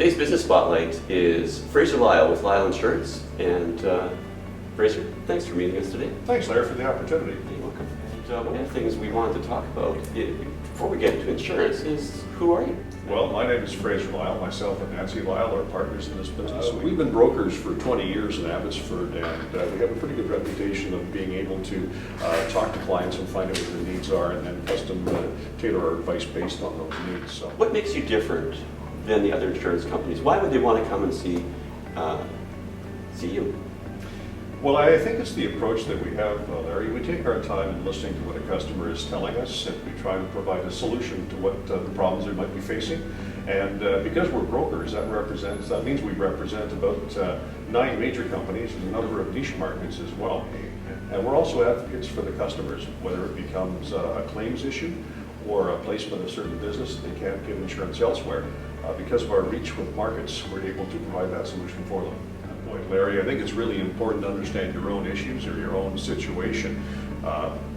Today's business spotlight is Fraser Lyle with Lyle Insurance. And Fraser, thanks for meeting us today. Thanks, Larry, for the opportunity. You're welcome. And one of the things we wanted to talk about before we get into insurance is, who are you? Well, my name is Fraser Lyle. Myself and Nancy Lyle are partners in this business. We've been brokers for 20 years in Abbotsford, and we have a pretty good reputation of being able to talk to clients and find out what their needs are, and then custom tailor our advice based on those needs. So, what makes you different than the other insurance companies? Why would they want to come and see you? Well, I think it's the approach that we have, Larry. We take our time in listening to what a customer is telling us, and we try to provide a solution to what the problems they might be facing. And because we're brokers, that means we represent about 9 major companies and a number of niche markets as well. And we're also advocates for the customers, whether it becomes a claims issue or a placement of certain business they can't get insurance elsewhere. Because of our reach with markets, we're able to provide that solution for them. Larry, I think it's really important to understand your own issues or your own situation.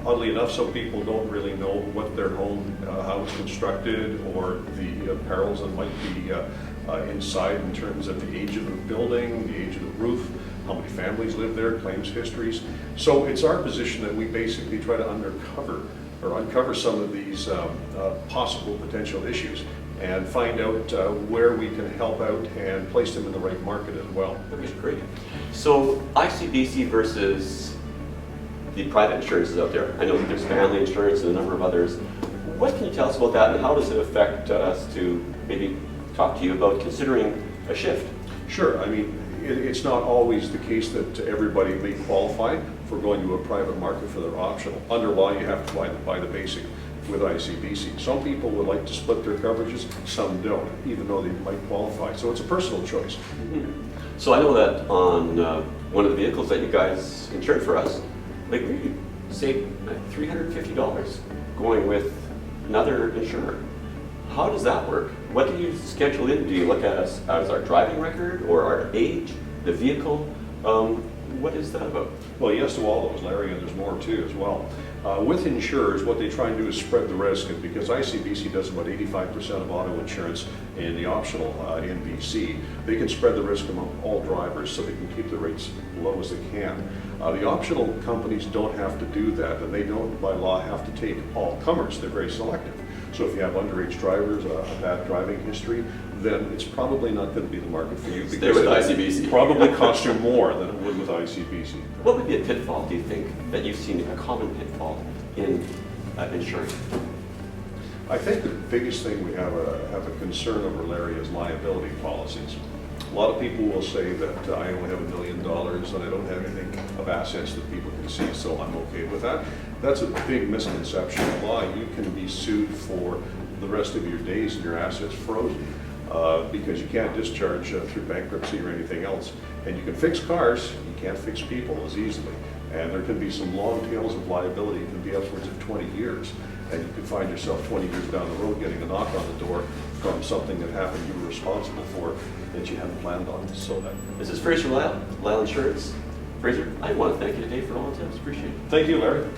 Oddly enough, some people don't really know what their home, how it's constructed, or the perils that might be inside in terms of the age of the building, the age of the roof, how many families live there, claims histories. So it's our position that we basically try to uncover some of these possible potential issues and find out where we can help out and place them in the right market as well. Okay, great. So ICBC versus the private insurances out there. I know that there's family insurance and a number of others. What can you tell us about that, and how does it affect us to maybe talk to you about considering a shift? Sure. I mean, it's not always the case that everybody may qualify for going to a private market for their optional. Under law, you have to buy the basic with ICBC. Some people would like to split their coverages, some don't, even though they might qualify. So it's a personal choice. Mm-hmm. So I know that on one of the vehicles that you guys insured for us, like we saved $350 going with another insurer. How does that work? What do you schedule in? Do you look at us as our driving record or our age, the vehicle? What is that about? Well, yes to all those, Larry, and there's more too as well. With insurers, what they try and do is spread the risk, and because ICBC does about 85% of auto insurance in the optional in BC, they can spread the risk among all drivers so they can keep the rates low as they can. The optional companies don't have to do that, and they don't by law have to take all comers. They're very selective. So if you have underage drivers, a bad driving history, then it's probably not going to be the market for you, because stay with ICBC. Probably cost you more than it would with ICBC. What would be a pitfall, do you think, that you've seen, a common pitfall in insurance? I think the biggest thing we have a concern over, Larry, is liability policies. A lot of people will say that I only have $1 million and I don't have anything of assets that people can see, so I'm okay with that. That's a big misconception. In law, you can be sued for the rest of your days and your assets frozen because you can't discharge through bankruptcy or anything else. And you can fix cars, you can't fix people as easily. And there can be some long tails of liability. It can be upwards of 20 years. And you could find yourself 20 years down the road getting a knock on the door from something that happened you were responsible for that you hadn't planned on. So this is Fraser Lyle, Lyle Insurance. Fraser, I want to thank you today for all the tips. Appreciate it. Thank you, Larry.